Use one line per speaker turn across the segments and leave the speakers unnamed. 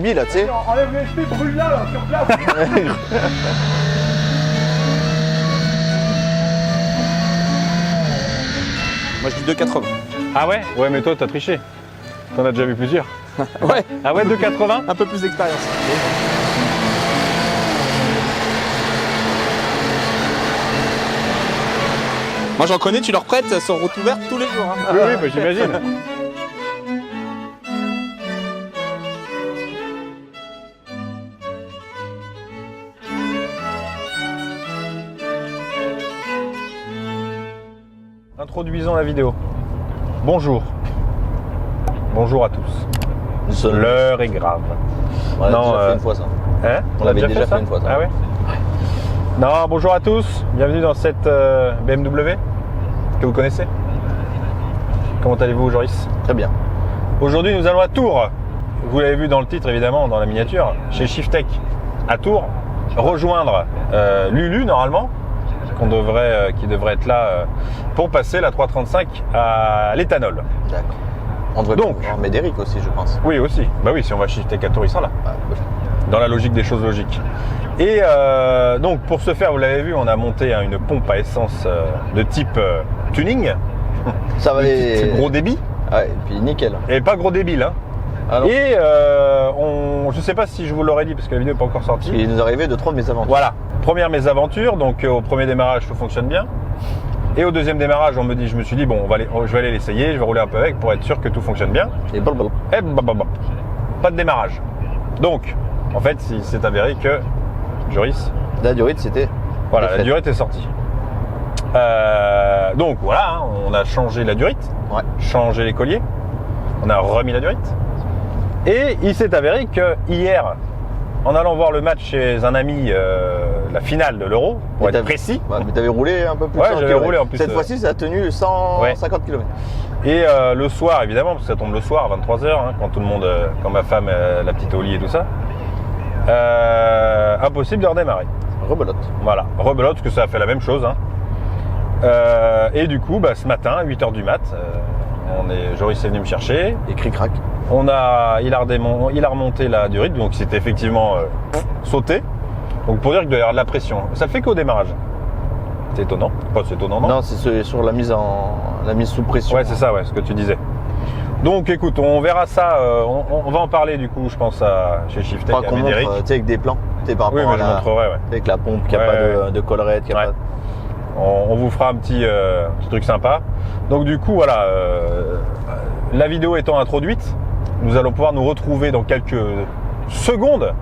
Là, tu sais.
Enlève les SP, brûle là, sur place.
Moi je dis 2,80.
Ah ouais? Ouais, mais toi, t'as triché. T'en as déjà vu plusieurs.
Ouais,
Ah ouais, 2,80?
un peu plus d'expérience. Moi j'en connais, tu leur prêtes, elles sont route ouverte tous les jours. Hein.
Oui, oui, bah, j'imagine. Introduisons la vidéo. Bonjour. Bonjour à tous. L'heure est grave.
On l'a
Non,
déjà fait une fois ça.
Hein?
On l'avait déjà fait une fois ça.
Ah ouais? Non, bonjour à tous. Bienvenue dans cette BMW que vous connaissez. Comment allez-vous, Joris?
Très bien.
Aujourd'hui, nous allons à Tours. Vous l'avez vu dans le titre, évidemment, dans la miniature, chez Shiftech à Tours, rejoindre Lulu, normalement, qui devrait être là pour passer la 335 à l'éthanol.
D'accord. On devrait
Donc,
pouvoir Médéric aussi, je pense.
Oui, aussi. Bah oui, si on va chez Shiftech à Tours, ils sont là.
Ah, oui.
Dans la logique des choses logiques. Et donc, pour ce faire, vous l'avez vu, on a monté une pompe à essence de type tuning,
Ça va
de
les...
type gros débit,
Ouais, et puis nickel.
et pas gros débile. Hein.
Ah non.
Et je sais pas si je vous l'aurais dit parce que la vidéo n'est pas encore sortie.
Il nous arrivait de 3 mésaventures.
Voilà, première mésaventure, donc au premier démarrage tout fonctionne bien. Et au deuxième démarrage, je me suis dit bon, je vais aller l'essayer, je vais rouler un peu avec pour être sûr que tout fonctionne bien.
Et blablabla.
Et pas de démarrage. Donc, en fait, il s'est avéré que Joris,
La durite, c'était.
voilà, la
défaite.
durite est sortie. Donc voilà, hein, on a changé la durite,
Ouais.
changé les colliers, on a remis la durite. Et il s'est avéré que hier, en allant voir le match chez un ami, la finale de l'Euro, pour
Et
être
t'as-
précis,
Ouais, mais t'avais roulé un peu plus.
Ouais,
de 100
j'avais
kilomètres.
roulé en plus,
Cette fois-ci, ça a tenu 150 km.
et le soir évidemment, parce que ça tombe le soir à 23h, hein, quand tout le monde, quand ma femme, la petite au lit et tout ça, impossible de redémarrer.
Rebelote.
Voilà, rebelote, parce que ça a fait la même chose. Hein. Et du coup, ce matin, à 8h du mat, Joris est venu me chercher.
Et cric-crac.
Il a remonté la durite, donc c'était effectivement sauté. Donc pour dire qu'il doit y avoir de la pression. Ça le fait qu'au démarrage. C'est étonnant. Pas c'est étonnant, non?
Non, c'est sur la mise sous pression.
Ouais, c'est ça, ouais, ce que tu disais. Donc écoute, on verra ça. On va en parler du coup, je pense, chez Shiftech,
Pas
à
qu'on montre,
Médéric.
tu sais, avec des plans. Tu sais, par
Oui,
rapport
mais
à
je
la...
montrerai, ouais.
Avec la pompe, qu'il n'y a
Ouais,
pas de collerette, qu'il n'y a
Ouais.
pas...
On vous fera un petit truc sympa. Donc du coup, voilà, la vidéo étant introduite, nous allons pouvoir nous retrouver dans quelques secondes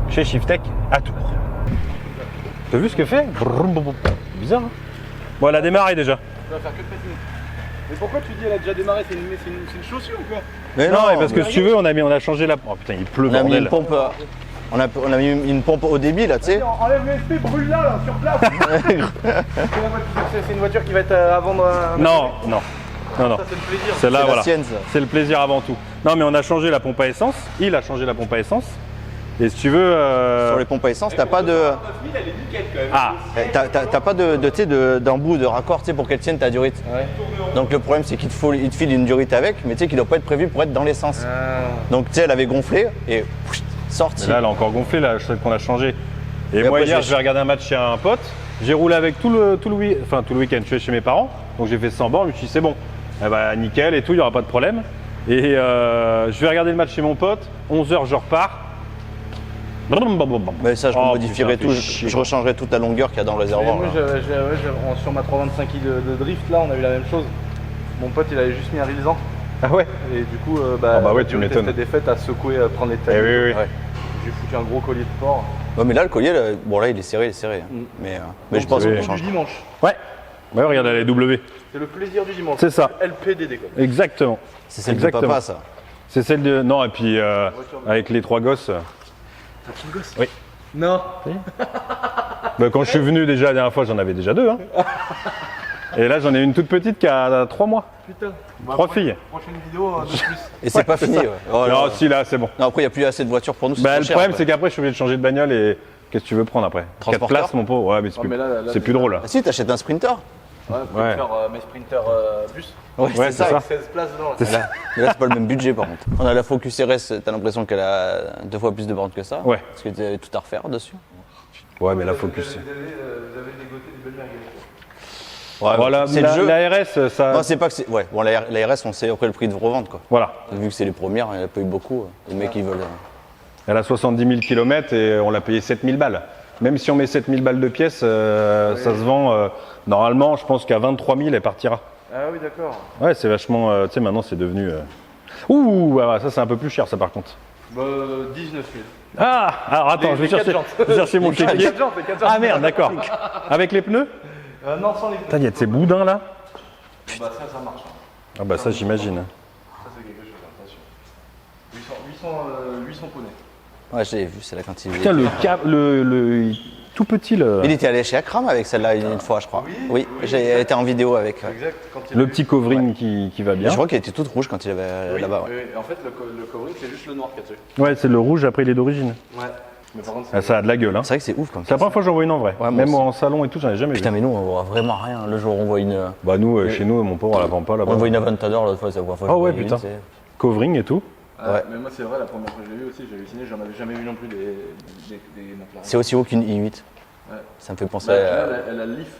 chez Shiftech à Tours. T'as vu ce que fait? Bizarre, hein? Bon, elle a démarré déjà.
Ça va faire que de patiner. Mais pourquoi tu dis elle a déjà démarré? C'est une chaussure ou quoi?
Mais
Non, mais parce que si tu veux, on a changé la... Oh putain, il pleut,
on a mis
bordel.
une pompe... On a mis une pompe au débit, là, tu sais.
Enlève les SP, brûle là, sur place. C'est une voiture qui va être à vendre.
Non.
Ça, c'est le plaisir.
Celle-là,
C'est la
voilà.
sienne, ça.
C'est le plaisir avant tout. Non, mais on a changé la pompe à essence. Il a changé la pompe à essence. Et si tu veux...
Sur les pompes à essence, t'as pas de...
Elle est nickel quand même.
Ah,
T'as pas d'embout de raccord, tu sais, pour qu'elle tienne ta durite.
Ouais.
Donc le problème, c'est qu'il te file une durite avec, mais tu sais qu'il doit pas être prévu pour être dans l'essence. Donc tu sais, elle avait gonflé et sorti.
là, elle a encore gonflé, celle qu'on a changée. Et moi,
après,
hier,
j'ai-
je vais regarder un match chez un pote. J'ai roulé avec tout le week-end. Je suis chez mes parents. Donc, j'ai fait 100 bornes. Je me suis dit, c'est bon. Eh ben, nickel et tout, il n'y aura pas de problème. Et je vais regarder le match chez mon pote. 11h, je repars.
Mais ça, je
Oh,
modifierai
putain,
tout,
fait chier,
je rechangerai toute la longueur qu'il y a dans le réservoir.
Moi,
là.
sur ma 325 de drift, là, on a eu la même chose. Mon pote, il avait juste mis un rilsan.
Ah ouais.
Et du coup,
bah ouais, tu m'étonnes.
C'était des fêtes à secouer, à prendre les
Eh
tailles.
oui, oui.
Ouais.
J'ai foutu un gros collier de porc.
Ouais, mais là, le collier, là, bon, là, il est serré. Mais je pense
c'est-
qu'on
Du
change.
dimanche.
Ouais. Ouais, regarde, elle est W.
C'est le plaisir du dimanche.
C'est ça.
LPDD quoi.
Exactement.
C'est celle de
Exactement.
papa, ça.
C'est celle de. Non, et puis avec les 3 gosses.
T'as petit gosse?
Oui.
Non.
Quand je suis venu déjà la dernière fois, j'en avais déjà 2. Hein. Et là, j'en ai une toute petite qui a 3 mois.
Putain.
3 filles.
Prochaine vidéo de plus.
Et c'est pas fini. Ouais. Oh, là,
Non,
là.
si, là, c'est bon.
Non, après, il n'y a plus assez de voitures pour nous. C'est
Bah,
trop
le
cher,
problème,
après.
c'est qu'après, je suis obligé de changer de bagnole et qu'est-ce que tu veux prendre après 4
Transporteur.
places, mon pauvre. Ouais, mais c'est
Ah,
plus,
mais là,
c'est plus drôle. Là.
Ah, si, t'achètes un Sprinter.
Ouais, faut
Ouais.
faire mes Sprinter bus.
Ouais,
Ouais,
c'est ça.
ça.
Avec 16 places dedans.
C'est ça.
Mais là, c'est pas le même budget par contre. On a la Focus RS, t'as l'impression qu'elle a 2 fois plus de bornes que ça.
Ouais.
Parce que t'avais tout à refaire dessus.
Ouais, mais la Focus.
Vous avez dégoté des belles merguez.
Ouais,
Voilà,
c'est le jeu.
la RS, ça.
Non, c'est pas que c'est. Ouais, bon, la RS, on sait après le prix de revente quoi.
Voilà.
Vu que c'est les premières, il n'y en a pas eu beaucoup. Les mecs, ils veulent.
Elle a 70 000 km et on l'a payé 7 000 balles. Même si on met 7 000 balles de pièces, ça se vend. Normalement, je pense qu'à 23 000, elle partira.
Ah oui, d'accord.
Ouais, c'est vachement. Tu sais, maintenant, c'est devenu. Ouh, ah, ça, c'est un peu plus cher, ça, par contre.
Bah, 19 000.
Ah, alors attends,
Les-
je vais
les quatre
chercher,
jantes.
je vais chercher mon
Les quatre
chéquier.
jantes, les quatre jantes.
Ah merde, d'accord. Avec les pneus?
Non, sans les
Putain, il y a de ces boudins là.
Bah, ça marche.
Ah, bah, ça, j'imagine.
Ça, c'est quelque chose, attention. 800 poneys.
Ouais, j'ai vu, c'est là quand il.
Putain, le tout petit,
Il était allé chez Akram avec celle-là une fois, je crois. Oui, j'ai été en vidéo avec. Ouais.
Exact. Quand il
le
avait-
petit covering qui va
Et
bien.
je crois qu'elle était toute rouge quand il avait
Oui,
là-bas. Ouais.
oui, oui. En fait, le covering, c'est juste le noir qu'il y a dessus.
Ouais, c'est le rouge, après il est d'origine.
Ouais. Mais par contre,
Ah, ça a de la gueule, hein.
C'est vrai que c'est ouf comme
C'est
ça.
la première fois que j'en vois une en vrai.
Ouais, moi
Même
aussi.
en salon et tout, j'en ai jamais
Putain,
vu.
mais nous, on voit vraiment rien. Le jour où on voit une.
Bah, nous, chez nous, mon pauvre, on la vend pas là-bas.
On voit une Aventador l'autre fois, c'est la première fois que
Ah
je
ouais,
vois une,
putain.
c'est-
Covering et tout.
Ouais.
Mais moi, c'est vrai, la première fois que je l'ai vu aussi, j'ai halluciné, j'en avais jamais vu non plus des McLaren.
C'est aussi haut qu'une i8.
Ouais.
Ça me fait penser
Bah,
à.
elle a le lift.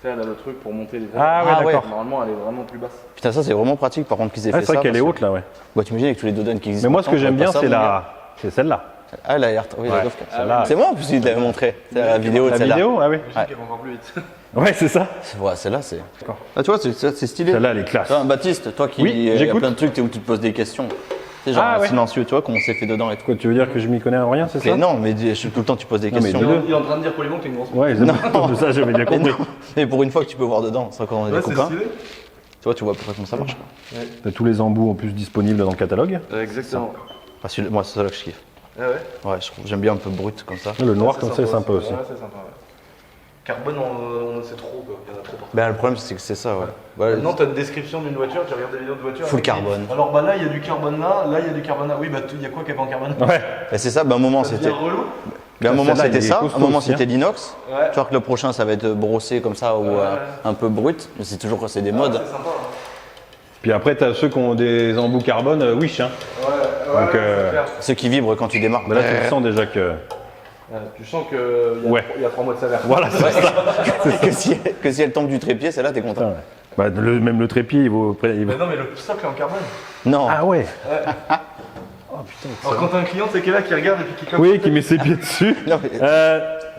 Tu sais, elle a le truc pour monter les
Ah ouais,
Ah ouais.
d'accord.
Normalement, elle est vraiment plus basse.
Putain, ça c'est vraiment pratique par contre qu'ils aient
Ah,
fait
c'est
ça.
vrai qu'elle est
parce
haute là, ouais.
que- Ouais, t'imagines avec tous les dodanes qui existent.
Mais moi, ce que
maintenant,
j'aime
on voit
bien,
pas ça,
c'est
mon
la. C'est celle-là.
gars. Ah, la Air. Oui, la
Ouais.
Golf 4.
Celle-là.
C'est moi en plus, il l'avait montré. C'est la vidéo de
La
celle-là.
vidéo? Ah oui.
Je sais qu'elle va encore plus vite.
Ouais, c'est ça.
Ouais, celle-là, c'est. Ah, tu vois, c'est stylé.
Celle-là, elle est classe.
Tu vois, Baptiste, toi qui.
Oui,
il y a
j'écoute.
plein de trucs où tu te poses des questions. Tu sais, genre
Ah, ouais.
silencieux, tu vois, comment c'est fait dedans et tout.
Quoi, tu veux dire que je m'y connais en rien, c'est ça?
Mais non, mais tout le temps tu poses des
Non, mais
questions.
dis-le.
Il est en train de dire poliment que t'es une grosse.
Ouais, c'est ça, j'avais bien
Mais
compris.
non, mais pour une fois que tu peux voir dedans, c'est quand on est des
Ouais, c'est
copains.
stylé.
Tu vois, tu vois à peu près comment ça marche. quoi.
T'as tous les embouts en plus disponibles dans le catalogue.
Exactement.
Ah, moi, c'est ça là que je kiffe.
Ah ouais.
Ouais, j'aime bien un peu brut comme ça.
Le noir, comme ça, c'est sympa aussi.
Ouais, c'est sympa, ouais. Carbone, c'est trop, quoi. Il y en a trop partout.
Ben, le problème, c'est que c'est ça, ouais. Ouais,
Maintenant, tu as une description d'une voiture, tu regardes des vidéos de voiture.
Full
avec-
carbone.
Alors, bah là, il y a du carbone là, il y a du carbone là. Oui, bah, il y a quoi qui est pas en carbone?
Ouais.
ben, c'est ça, ben, un moment,
Ça
c'était.
devient relou.
Ben, un moment,
Celle-là,
c'était
il est
ça, un
costaud
moment,
aussi, hein.
c'était l'inox.
Ouais.
Tu vois que le prochain, ça va être brossé comme ça ou un peu brut. Mais c'est toujours c'est des modes.
C'est sympa. Hein.
Puis après, t'as ceux qui ont des embouts carbone, Wish. Hein.
Ouais,
Donc,
c'est clair.
Ceux qui vibrent quand tu démarres.
Bah là, tu le sens déjà que.
Ouais, tu sens qu'il
Ouais.
y a 3 mois de salaire.
Voilà, c'est ça.
que si elle tombe du trépied, celle-là, t'es content.
Ouais. Bah, même le trépied, il vaut.
Mais non, mais le socle est en carbone.
Non.
Ah ouais.
Alors, quand t'as un client, c'est qui est là qui regarde et puis qui comme
Oui, qui met ses pieds dessus.
Non, mais-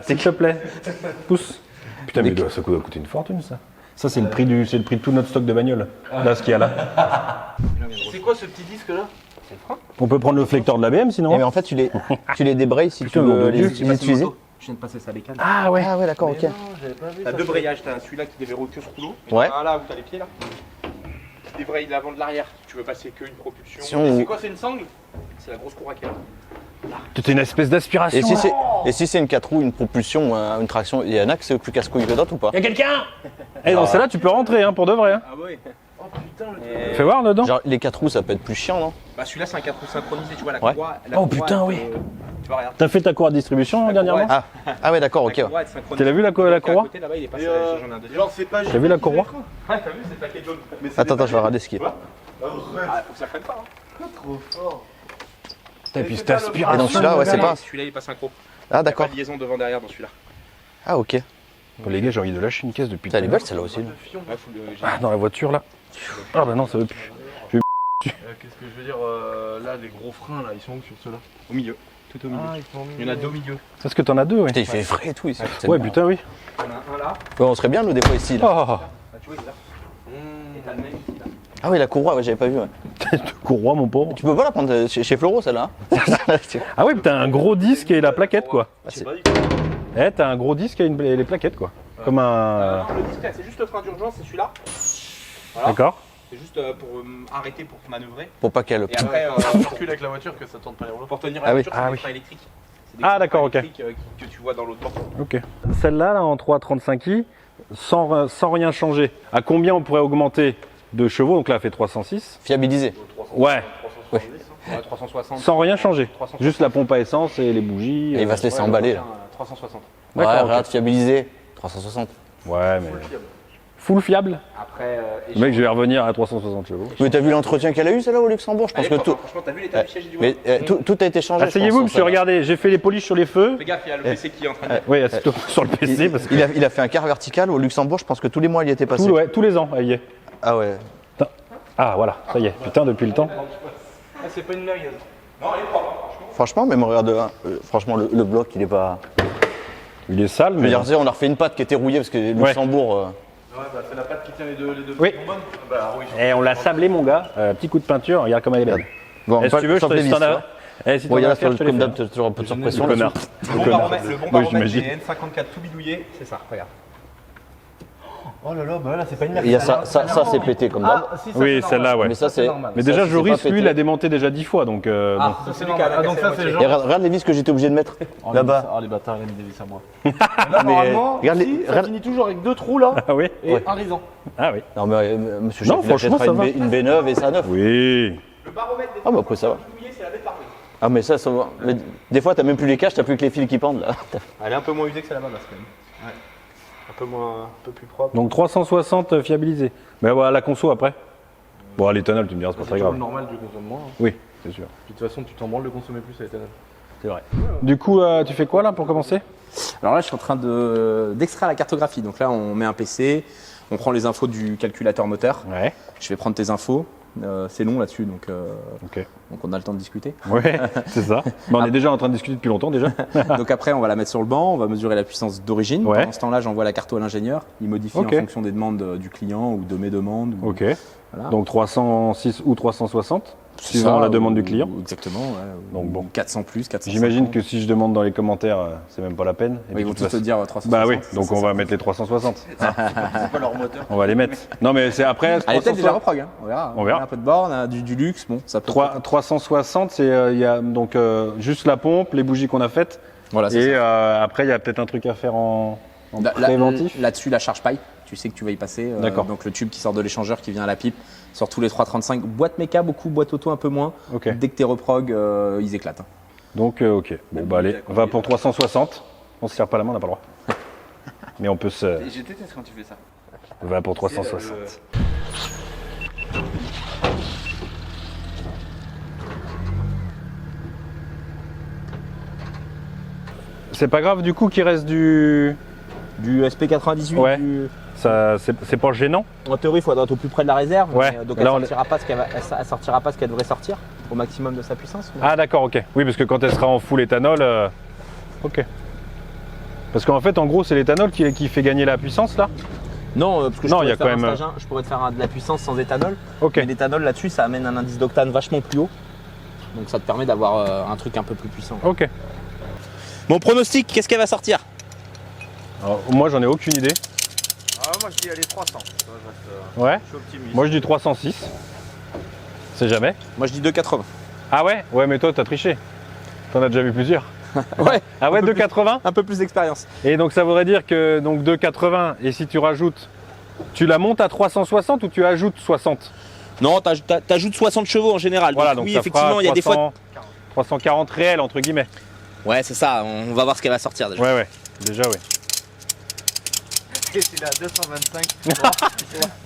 S'il te plaît. Pousse. Putain, mais ça doit coûter une fortune, ça. Ça, c'est le prix de tout notre stock de bagnole. Là, ce qu'il y a là.
C'est quoi ce petit disque là?
On peut prendre le flecteur de la BM
Eh,
sinon.
mais en fait, tu les débrayes si
Putain,
tu
nom de
veux
Dieu.
les utiliser.
Je viens de passer ça les cannes.
Ah ouais.
Ah ouais, d'accord, ok.
T'as deux brayages, t'as celui-là qui déverrouille que ce rouleau. Et
Ouais.
t'en as un là où t'as les pieds là. Qui débraye de l'avant de l'arrière. Tu veux passer qu'une propulsion.
Si on-
C'est quoi, c'est une sangle? C'est la grosse cour à qui est là.
C'était une espèce d'aspiration.
Et si c'est une 4 roues, une propulsion, une traction, il y en a que c'est plus casse-couille que d'autres ou pas?
Y'a quelqu'un. Eh, dans celle-là, tu peux rentrer hein, pour de vrai. Hein.
Ah ouais.
Oh putain,
Fais voir dedans.
Genre les 4 roues, ça peut être plus chiant, non?
Bah celui-là c'est un 4 roues synchronisé, tu vois la
Ouais.
courroie.
Oh, putain, oui.
Tu vois, regarde.
T'as fait ta cour à distribution
La
dernièrement?
courroie,
Ah ouais, d'accord, ok.
La
ouais.
courroie, elle est synchronisée.
Tu l'as vu la
Donc, à
courroie?
côté là-bas il est passé,
Et
j'en ai un deuxième.
genre, c'est pas.
T'as vu la courroie?
Ouais, t'as vu, c'est plaqué jaune.
Attends, je vais regarder ce qu'il y a.
Ah, faut que ça freine pas. Hein.
Trop fort.
Putain, puis cette
Et
aspiration.
donc celui-là, ouais, c'est pas.
Celui-là il est pas synchro.
Ah d'accord.
Pas de liaison devant derrière dans celui-là.
Ah ok.
Les gars, j'ai envie de lâcher une caisse depuis.
Putain, elle est belle celle-là aussi. là.
Ouais, faut le.
Ah, dans la voiture là. Ah bah non, ça veut plus.
Qu'est-ce que je veux dire là, les gros freins là, ils sont où sur ceux-là?
Au milieu. Tout au milieu.
ils sont
Il y en a deux au milieu.
Est-ce que t'en as deux, ouais?
Putain, il fait frais et tout ici. C'est
Ouais,
bon.
putain, oui.
Il y en a un là.
Ouais, on serait bien nous des fois ici là.
Oh,
Là, tu vois, il est là. Et t'as le même ici là.
Ah oui, la courroie, ouais, j'avais pas vu. Ouais.
courroie, mon pauvre.
Tu peux pas la prendre chez Floro celle-là. Hein.
Ah oui, t'as un gros disque et la plaquette, quoi.
Ah, c'est-
Eh, t'as un gros disque et les plaquettes, quoi. Comme un.
Non, le disque là, c'est juste le frein d'urgence, c'est celui-là. Voilà.
D'accord.
C'est juste pour arrêter pour manœuvrer.
Pour pas qu'elle.
Et après,
Recule avec la voiture que ça tourne pas les rouleaux.
pour tenir
Ah
la
oui.
voiture,
Ah
c'est des
oui.
freins électriques. C'est des
Ah,
petits
d'accord,
freins
ok.
électriques, que tu vois dans l'autre porte.
Ok. Celle-là, là, en 335i, sans rien changer, à combien on pourrait augmenter de chevaux? Donc là, elle fait 306.
Fiabilisé.
Ouais,
Ouais, 360.
sans rien changer.
360.
Juste la pompe à essence et les bougies.
Et il va se laisser emballer là.
360.
Ouais,
D'accord, ok.
regarde, fiabilisé. 360.
Ouais, mais. full fiable.
Après,
Le mec, je vais revenir à 360 chevaux.
Mais t'as vu l'entretien qu'elle a eu celle-là au Luxembourg? Je pense que tout.
Franchement, t'as vu l'état du siège et du
Mais tout a été changé. je
Asseyez-vous,
pense,
monsieur,
sur
regardez, j'ai fait les polishes sur les feux.
Fais gaffe, il y a le PC qui est en train de.
Oui, assieds-toi sur le PC parce que
Il a fait un quart vertical au Luxembourg, je pense que tous les mois il y était passé.
tous les ans, elle y est.
Ah ouais.
Putain. Ah, voilà, ça y est. Putain, depuis le temps.
Ah, c'est pas une merguez.
Non, elle est propre.
Franchement, même regarde, franchement le bloc il est pas.
Il est sale,
Je veux
mais.
dire, tu sais, on a refait une patte qui était rouillée parce que Luxembourg.
Ouais, bah c'est la patte qui tient les deux
Oui.
bonnes. Bah oui.
Et on l'a sablé, mon gars. Petit coup de peinture, regarde comme elle est belle.
Bon,
Si tu veux, je te
laisse
t'en as. Eh, si
Bon,
t'en
il y
as
a
à
là
faire,
sur
je te
le
les
comme
fais.
d'hab, toujours un peu de
Le
surpression.
connard.
Le bon
connard.
baromètre,
j'imagine.
c'est N54 tout bidouillé, c'est ça, regarde.
Oh là là, bah là c'est pas une merguez.
Il y a ça c'est pété comme d'hab.
Ah, si, ça,
Oui,
c'est
celle-là,
normal.
ouais.
Mais ça c'est.
normal.
Mais déjà,
ça, c'est
Joris,
pas pété.
lui, l'a démonté déjà 10 fois, donc. bon.
Ça c'est normal. Ah, donc ça c'est
Et
genre.
regarde les vis que j'étais obligé de mettre là-bas.
Ah les bâtards, il a mis des vis à moi. Là normalement,
regarde les-
si, ça
regarde-
finit toujours avec deux trous là
Ah oui.
et
Ouais.
un raisin.
Ah oui.
Non mais monsieur
Non,
chef, il
franchement,
achètera
ça va.
une B9 et ça à 9.
Oui.
Le baromètre des
Ah bah après ça va.
bidouillés, c'est la bête parfaite.
Ah mais ça va. Mais des fois t'as même plus les caches, t'as plus que les fils qui pendent là.
Elle est un peu moins usée que celle là-bas, quand même. Ouais. Un peu plus propre.
Donc 360 fiabilisé. Mais voilà, la conso après. Bon, à l'éthanol, tu me diras, c'est pas
C'est
très
toujours
grave.
normal de consommer moins. hein.
Oui, c'est sûr.
Puis de toute façon, tu t'en branles de consommer plus à l'éthanol.
C'est vrai. Du coup, tu fais quoi là pour commencer?
Alors là, je suis en train d'extraire la cartographie. Donc là, on met un PC, on prend les infos du calculateur moteur.
Ouais.
Je vais prendre tes infos. C'est long là-dessus, donc
Ok.
on a le temps de discuter.
Ouais, c'est ça. Mais on est déjà en train de discuter depuis longtemps déjà.
Donc après, on va la mettre sur le banc, on va mesurer la puissance d'origine.
Ouais.
Pendant ce temps-là, j'envoie la carto à l'ingénieur. Il modifie
Ok.
en fonction des demandes du client ou de mes demandes. ou-
Ok.
Voilà.
Donc 306 ou 360,
C'est
suivant
ça,
la demande
ou-
du client.
Exactement. Ouais,
Donc
ou
bon.
400 plus, 450.
J'imagine que si je demande dans les commentaires, c'est même pas la peine. Et
Oui, ils
de
vont
toute
tous te
façon-
dire 360.
Bah oui, donc on va
550.
mettre les 360.
C'est pas leur moteur.
On va les mettre. Non mais c'est après.
Elle est peut-être
360.
déjà reprog, hein. On verra.
On verra.
a un peu de borne, on a du luxe, bon, ça peut.
360, c'est il y a donc juste la pompe, les bougies qu'on a faites,
Voilà, c'est
et
ça.
après il y a peut-être un truc à faire en
Là-
préventif.
Là-dessus, la charge paille, tu sais que tu vas y passer.
D'accord.
Donc le tube qui sort de l'échangeur qui vient à la pipe, sur tous les 335. Boîte méca, beaucoup, boîte auto un peu moins.
Ok.
Dès que t'es reprog, ils éclatent.
Donc ok. Bon bah allez, on va pour 360. On se serre pas la main, on n'a pas le droit. Mais on peut se.
Je déteste quand tu fais ça.
On va pour 360. C'est pas grave du coup qu'il reste du.
Du SP98,
Ouais. Ça, c'est pas gênant.
en théorie, il faudra être au plus près de la réserve.
Ouais.
Mais, donc
Là, on
elle sortira pas elle sortira pas ce qu'elle devrait sortir au maximum de sa puissance. mais-
Ah d'accord, ok. Oui, parce que quand elle sera en full éthanol, ok. Parce qu'en fait, en gros, c'est l'éthanol qui fait gagner la puissance là.
Non, parce que
Non,
je
il y a
pourrais te
quand
faire un
même,
stage 1, je pourrais te faire de la puissance sans éthanol.
Ok.
Mais l'éthanol là-dessus, ça amène un indice d'octane vachement plus haut. Donc ça te permet d'avoir un truc un peu plus puissant.
Ok.
Mon pronostic, qu'est-ce qu'elle va sortir?
Alors, moi, j'en ai aucune idée.
Ah, moi je dis allez 300.
Ouais.
Je suis optimiste.
Moi, je dis 306. C'est jamais.
Moi je dis 2,80.
Ah ouais. Ouais, mais toi, t'as triché. T'en as déjà vu plusieurs.
Ouais,
Ah ouais,
Un peu
2,80.
un peu plus d'expérience.
Et donc, ça voudrait dire que donc 2,80. Et si tu rajoutes, tu la montes à 360 ou tu ajoutes 60.
Non, t'ajoutes 60 chevaux en général.
Voilà, donc
oui,
ça
effectivement,
fera
il y a des fois.
340 réels entre guillemets.
Ouais, c'est ça, on va voir ce qu'elle va sortir déjà.
Ouais, ouais. Déjà, ouais.
Et s'il est à 225.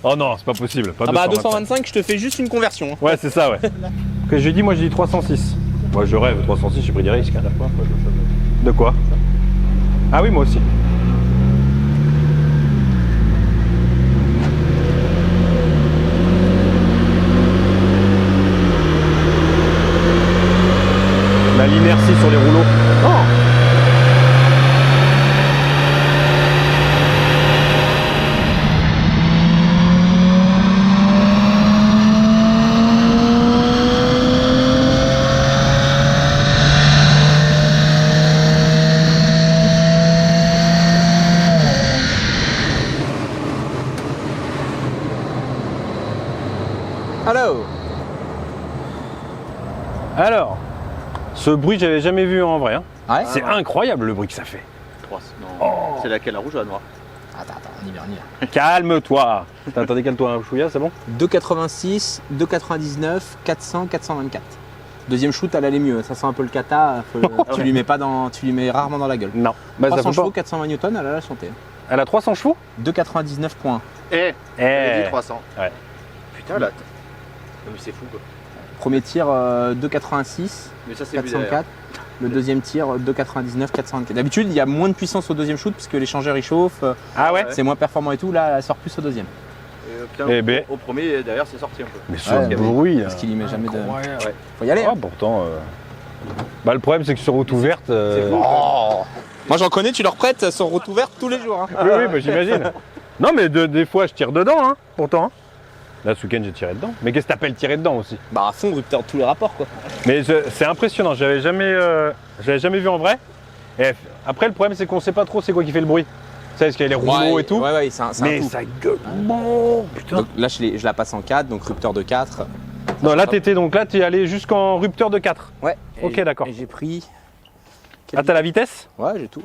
Oh non, c'est pas possible. Pas
Ah bah à
225.
225, je te fais juste une conversion. hein.
Ouais, c'est ça, ouais. Que j'ai dit, moi, j'ai dit 306. Moi, je rêve. 306, j'ai pris des risques. hein. De quoi? Ah oui, moi aussi. La l'inertie sur les rouleaux.
Allô.
Alors, ce bruit, j'avais jamais vu en vrai. hein.
Ouais.
C'est incroyable le bruit que ça fait.
C'est laquelle, la rouge ou la noire?
Attends, on y va.
Calme-toi. T'attendais calme-toi un chouïa, c'est bon?
2,86, 2,99, 400, 424. Deuxième shoot, elle allait mieux. Ça sent un peu le kata. Tu lui mets pas dans, tu lui mets rarement dans la gueule.
Non. Bah, ça
300
fait
chevaux,
pas.
420 newtons, elle a la chanté.
Elle a 300 chevaux?
2,99 points.
J'avais dit 300.
Ouais.
Putain, là. Non, mais c'est fou quoi.
Premier tir 2,86,
Mais ça, c'est vu
404. Le deuxième tir 2,99, 424. D'habitude, il y a moins de puissance au deuxième shoot puisque l'échangeur il chauffe,
Ah ouais.
c'est moins performant et tout. Là, elle sort plus au deuxième.
Eh ben.
Au premier, derrière, c'est sorti un peu.
Mais
Ouais,
ce bruit.
Parce qu'il y met jamais de.
Ouais.
Faut y aller.
Ah,
Hein.
pourtant. Bah, le problème, c'est que sur route ouverte.
Moi j'en connais, tu leur prêtes, elles sont route ouverte tous les jours. Hein.
Oui, oui, bah, j'imagine. Non, mais des fois, je tire dedans, hein, pourtant. Là, ce week-end, j'ai tiré dedans. Mais qu'est-ce que t'appelles tirer dedans aussi?
Bah à fond, rupteur de tous les rapports quoi.
Mais c'est impressionnant, j'avais jamais vu en vrai. Et après, le problème, c'est qu'on sait pas trop c'est quoi qui fait le bruit. Tu sais, est-ce qu'il y a les rouleaux et tout?
Ouais, c'est un
Mais
tout.
ça gueule. Bon, putain.
Donc, là je la passe en 4, donc rupteur de 4.
Non, là, t'es allé jusqu'en rupteur de 4.
Ouais.
Ok, d'accord.
Et j'ai pris.
Ah, t'as la vitesse?
Ouais, j'ai tout.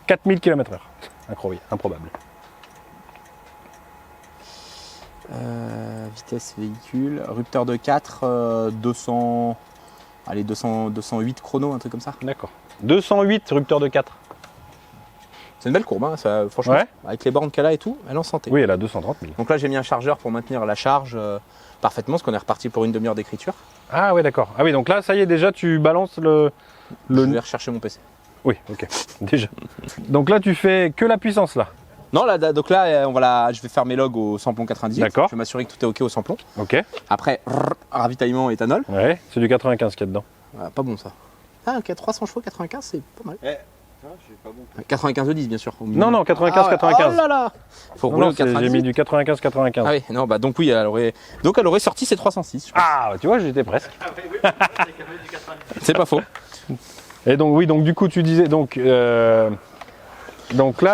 4000 km/h. Incroyable, improbable.
Vitesse véhicule, rupteur de 4, 200. Allez, 208 chrono, un truc comme ça.
D'accord. 208 rupteur de 4.
C'est une belle courbe, hein, ça, franchement.
Ouais.
Avec les bornes qu'elle a et tout, elle est en santé.
Oui, elle a 230 000.
Donc là, j'ai mis un chargeur pour maintenir la charge parfaitement, parce qu'on est reparti pour une demi-heure d'écriture.
Ah, ouais, d'accord. Ah, oui, donc là, ça y est, déjà, tu balances le.
Je vais rechercher mon PC.
Oui, ok. Déjà. Donc là, tu fais que la puissance, là.
Non, là, donc là, je vais faire mes logs au samplon 98.
D'accord.
Je vais m'assurer que tout est OK au samplon.
Ok.
Après, ravitaillement éthanol.
Ouais, c'est du 95 qu'il y a dedans.
Ah, pas bon ça. Ah, ok, 300 chevaux, 95, c'est pas mal.
Ah, je suis pas bon.
95 de 10, bien sûr.
Non, non, 95,
Ah ouais.
95.
Oh là là. Faut
Non,
rouler
non,
au 98.
j'ai mis du 95-95.
Ah oui, non, bah donc oui, elle aurait sorti ses 306. je pense.
Ah, tu vois, j'étais presque.
C'est pas faux.
Et donc, oui, donc du coup, tu disais, donc là,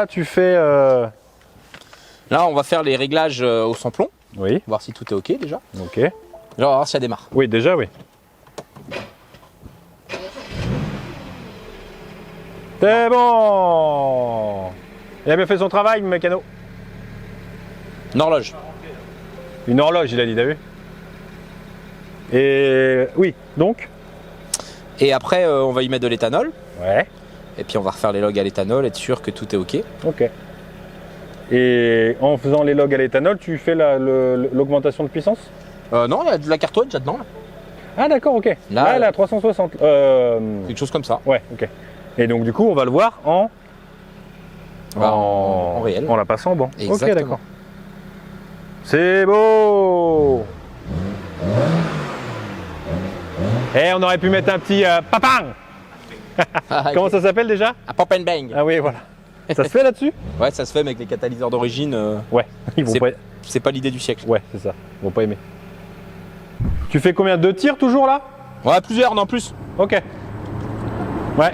tu fais.
Là, on va faire les réglages au samplon,
Oui,
voir si tout est OK déjà.
ok.
Là, on va voir si ça démarre.
Oui, déjà, oui. C'est bon. Il a bien fait son travail, le mécano.
Une horloge.
Une horloge, il a dit, t'as vu? Et oui, donc.
Et après, on va y mettre de l'éthanol.
Ouais,
Et puis, on va refaire les logs à l'éthanol, être sûr que tout est OK.
ok. Et en faisant les logs à l'éthanol, tu fais l'augmentation de puissance?
Non, il y a de la cartouche déjà dedans. Là.
Ah, d'accord, ok.
Là,
elle est à 360.
Quelque chose comme ça.
Ouais, ok. Et donc, du coup, on va le voir en
réel.
En la passant en banc. Ok,
Exactement.
d'accord. C'est beau. Et on aurait pu mettre un petit papang. Comment ça s'appelle déjà?
Un pop and bang.
Ah oui, voilà. Ça se fait là-dessus?
Ouais, ça se fait mais avec les catalyseurs d'origine.
Ouais, ils vont
C'est-
pas.
C'est pas l'idée du siècle.
Ouais, c'est ça. Ils vont pas aimer. Tu fais combien? 2 tirs toujours là?
Ouais, plusieurs, non plus.
Ok. Ouais.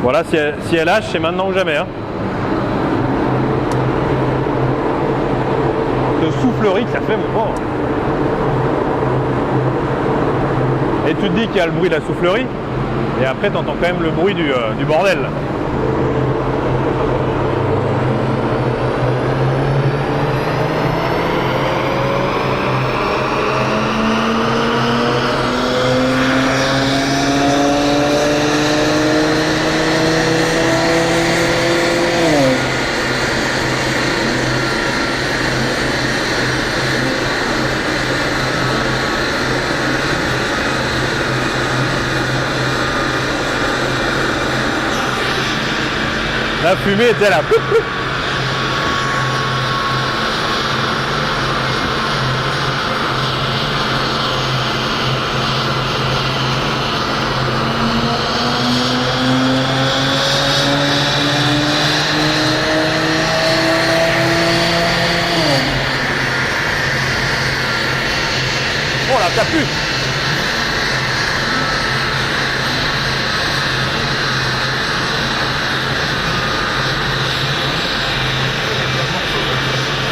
Voilà, si elle lâche, c'est maintenant ou jamais. Hein. Le soufflerie que ça fait, mon pauvre. Et tu te dis qu'il y a le bruit de la soufflerie, et après, tu entends quand même le bruit du bordel. La fumée était là. Oh là, ça pue.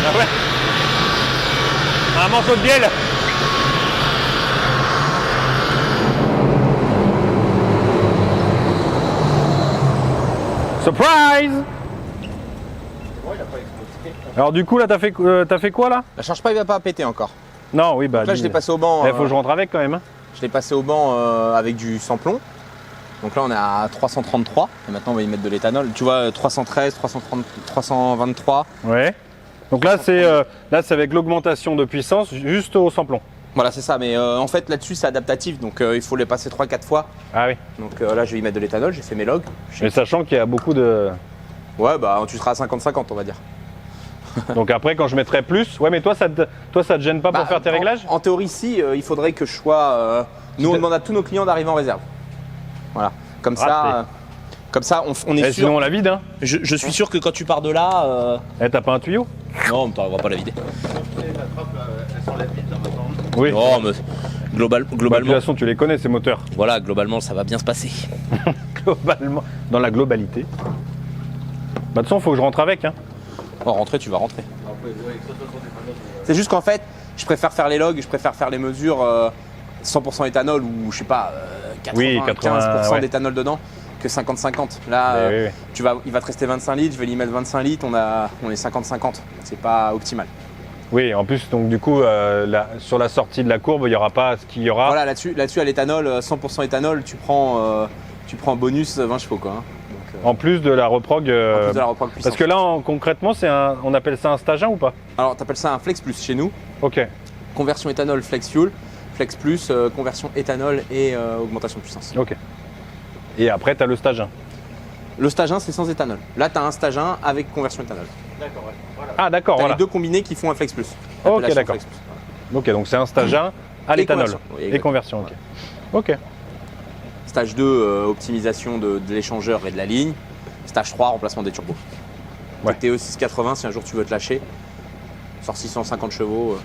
Ah ouais. Un morceau de bielle. Surprise. Alors du coup là t'as fait quoi là?
La charge pas, il va pas péter encore.
Non oui bah.
Donc là, je l'ai passé au banc.
Il faut que je rentre avec quand même. Hein.
Je l'ai passé au banc avec du samplon. Donc là, on est à 333. Et maintenant, on va y mettre de l'éthanol. Tu vois, 313, 330, 323.
Ouais. Donc là, c'est avec l'augmentation de puissance juste au samplon.
Voilà, c'est ça. Mais en fait, là-dessus, c'est adaptatif. Donc, il faut les passer 3-4 fois.
Ah oui.
Donc là, je vais y mettre de l'éthanol. J'ai fait mes logs.
Mais sachant qu'il y a beaucoup de...
Ouais, bah, tu seras à 50-50, on va dire.
Donc après, quand je mettrai plus... Ouais, mais toi, ça te gêne pas pour faire tes réglages?
En théorie, si. Il faudrait que je sois... nous, on demande à tous nos clients d'arriver en réserve. Voilà. Comme ça, on est sûr.
Sinon, on la vide, hein.
Je suis sûr que quand tu pars de là...
T'as pas un tuyau?
Non, on va pas la vider.
Oui.
Non, mais
Bah, de
globalement,
toute façon, tu les connais, ces moteurs.
voilà, globalement, ça va bien se passer.
Globalement, dans la globalité. Bah, de toute façon, faut que je rentre avec, hein.
Oh, rentrer, tu vas rentrer. C'est juste qu'en fait, je préfère faire les logs, je préfère faire les mesures 100% éthanol ou je sais pas, 95%
ouais.
d'éthanol dedans que 50-50. Là,
Oui.
il va te rester 25 litres, je vais y mettre 25 litres, on est 50-50. C'est pas optimal.
Oui, en plus, donc du coup, sur la sortie de la courbe, il n'y aura pas ce qu'il y aura.
Voilà, là-dessus à l'éthanol, 100% éthanol, tu prends en bonus 20 chevaux quoi. Hein. Donc,
En plus de la reprog.
en plus de la reprog puissance.
Parce que là, concrètement, on appelle ça un stage 1 ou pas?
Alors, t'appelles ça un Flex Plus chez nous.
Ok.
Conversion éthanol Flex Fuel. Flex Plus, conversion éthanol et augmentation de puissance.
Ok. Et après, tu as le stage 1.
Le stage 1, c'est sans éthanol. Là, tu as un stage 1 avec conversion éthanol.
Ah, d'accord,
Tu as
voilà.
les deux combinés qui font un Flex Plus.
Ok,
Appellation
d'accord.
Flex Plus.
Ok, donc c'est un stage 1 à
Et
l'éthanol.
conversion. Oui,
Et
exactement.
conversion, ok. Ok.
Stage 2, optimisation de l'échangeur et de la ligne. Stage 3, remplacement des turbos.
Ouais.
TE 680, si un jour tu veux te lâcher. Sort 650 chevaux.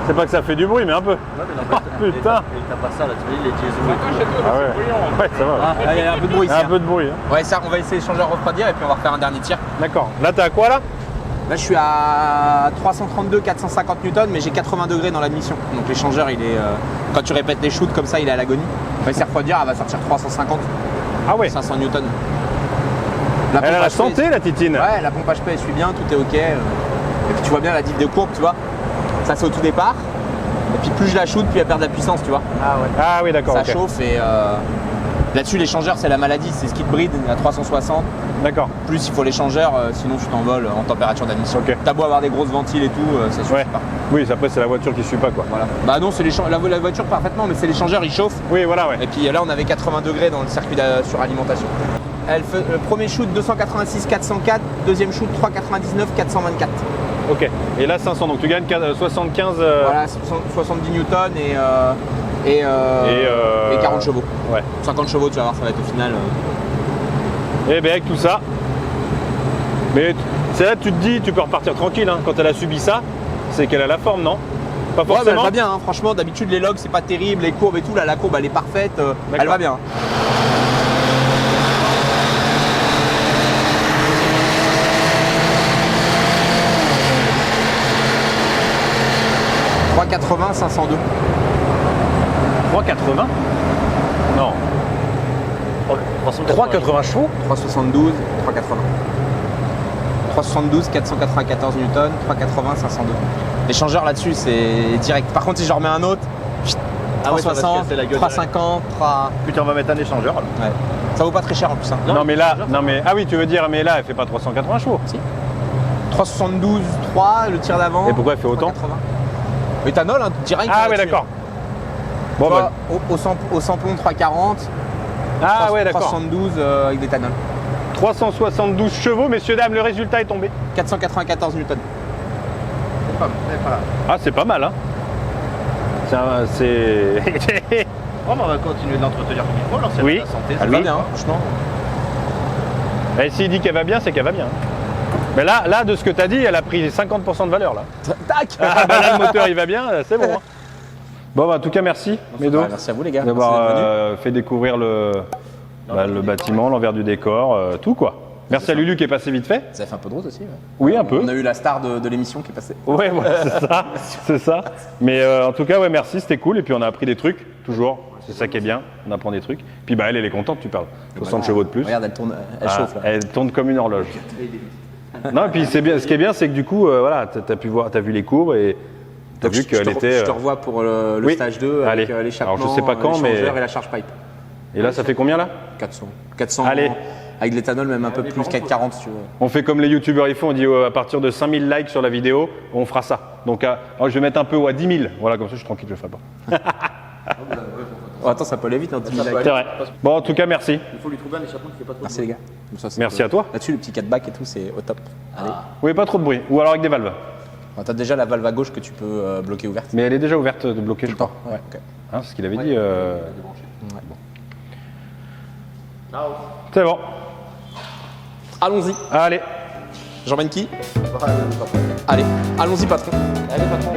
C'est pas que ça fait du bruit, mais un peu. Oh, putain.
T'as pas ça là, tu vois, les diesels.
Ah ouais. Ouais, ça va.
Il y a un peu de bruit ici.
Un peu de bruit. Hein.
Ouais, ça, on va essayer l'échangeur refroidir et puis on va refaire un dernier tir.
D'accord. Là, t'es à quoi là?
Là, je suis à 332, 450 newtons, mais j'ai 80 degrés dans l'admission. Donc l'échangeur, il est, quand tu répètes les shoots comme ça, il est à l'agonie. On va essayer de refroidir, elle va sortir 350,
Ah ouais.
500 newtons.
Elle a la
pompe HP,
santé, la titine.
Ouais, la pompe HP, elle suit bien, tout est ok. Et puis tu vois bien la diff de courbe, tu vois. Ça, c'est au tout départ. Et puis plus je la shoot, plus elle perd de la puissance, tu vois.
Ah oui, d'accord.
Ça
Ok.
chauffe et là-dessus, l'échangeur, c'est la maladie, c'est skid breed à 360.
D'accord.
Plus il faut l'échangeur, sinon tu t'envoles en température d'admission.
Ok.
T'as beau avoir des grosses ventiles et tout, ça suffit
Ouais.
pas.
Oui, après, c'est la voiture qui suit pas, quoi.
Voilà. Bah non, c'est la voiture parfaitement, mais c'est l'échangeur, il chauffe.
Oui, voilà, ouais.
Et puis là, on avait 80 degrés dans le circuit sur alimentation. Le premier shoot 286 404, deuxième shoot 399 424.
Ok. Et là, 500. Donc, tu gagnes 75.
Voilà, 70 newtons et 40 chevaux.
Ouais.
50 chevaux, tu vas voir, ça va être au final.
Et bien, avec tout ça. Mais c'est là que tu te dis, tu peux repartir tranquille. Hein. Quand elle a subi ça, c'est qu'elle a la forme, non? Pas
Ouais, mais elle
forcément.
va bien, hein. Franchement, d'habitude les logs c'est pas terrible, les courbes et tout, là la courbe elle est parfaite, elle va bien. « 380 502.
380. Non. 380 chevaux.
372, 380. 372, 494 newtons, 380, 502. L'échangeur là-dessus, c'est direct. Par contre, si je remets un autre,
Ah ouais, ça va se
360,
casser la gueule
350, 3...
Putain, on va mettre un échangeur. Alors.
Ouais. Ça vaut pas très cher en plus. Hein.
Non, mais là, non, mais. Ah oui, tu veux dire, mais là, elle fait pas 380 chevaux.
372, 3, le tir d'avant.
Et pourquoi elle fait autant?
380. Éthanol, hein, direct.
Ah
là-dessus.
ouais, d'accord.
Bon,
Bon, bah.
au samplon 340.
Ah ouais, d'accord.
372 avec d'éthanol.
372 chevaux, messieurs, dames, le résultat est tombé.
494 newtons.
Ah, c'est pas mal, hein. C'est.
Oh, mais on va continuer de l'entretenir comme il faut, alors c'est
Oui.
la santé.
Elle va bien, hein, franchement.
Et s'il dit qu'elle va bien, c'est qu'elle va bien. Mais là, de ce que tu as dit, elle a pris 50% de valeur là.
Tac.
Ah, bah là, le moteur il va bien, c'est bon. Hein. Bon, bah, en tout cas, merci, Médo,
Merci à vous les gars.
d'avoir
Merci d'être venus.
fait découvrir le bâtiment, l'envers du décor, tout quoi. Merci à Lulu qui est passé vite fait.
Ça fait un peu de route aussi. Ouais.
Oui, un peu.
On a eu la star de l'émission qui est passée.
Ouais, voilà, c'est ça. Mais en tout cas, ouais, merci, c'était cool. Et puis on a appris des trucs, toujours. C'est ça qui est bien, on apprend des trucs. Puis bah elle est contente, tu parles. 60 chevaux de plus.
Regarde, elle tourne, elle
Ah,
chauffe là.
elle tourne comme une horloge. Non, et puis c'est bien. Ce qui est bien, c'est que du coup, voilà, t'as vu les courbes et t'as
Donc,
vu qu'elle était.
Je te revois pour le
oui.
stage 2
Allez.
avec l'échappement,
Alors, je sais pas quand, mais-
l'échangeur et la charge pipe.
Et là, ça fait combien là
400. 400
Allez.
avec de l'éthanol, même un peu plus, 440 si tu veux.
On fait comme les youtubeurs ils font, on dit à partir de 5000 likes sur la vidéo, on fera ça. Donc alors, je vais mettre un peu à 10 000. Voilà, comme ça je suis tranquille, je le ferai pas.
Oh, attends, ça peut aller vite, hein, 10 000 likes.
C'est vrai. Bon, en tout cas, merci.
Il faut lui trouver un échappement qui fait pas trop.
Merci les gars. Comme ça, c'est
Merci
cool.
à toi.
Là-dessus, le petit 4 back et tout, c'est au top. Allez.
Oui, pas trop de bruit. Ou alors avec des valves.
Bon, t'as déjà la valve à gauche que tu peux bloquer ouverte.
Mais elle est déjà ouverte de bloquer, je crois.
Ouais, ok.
Hein, c'est ce qu'il avait dit. Bon. C'est bon.
Allons-y.
Allez.
J'emmène qui Allez, allons-y patron.
Allez, patron.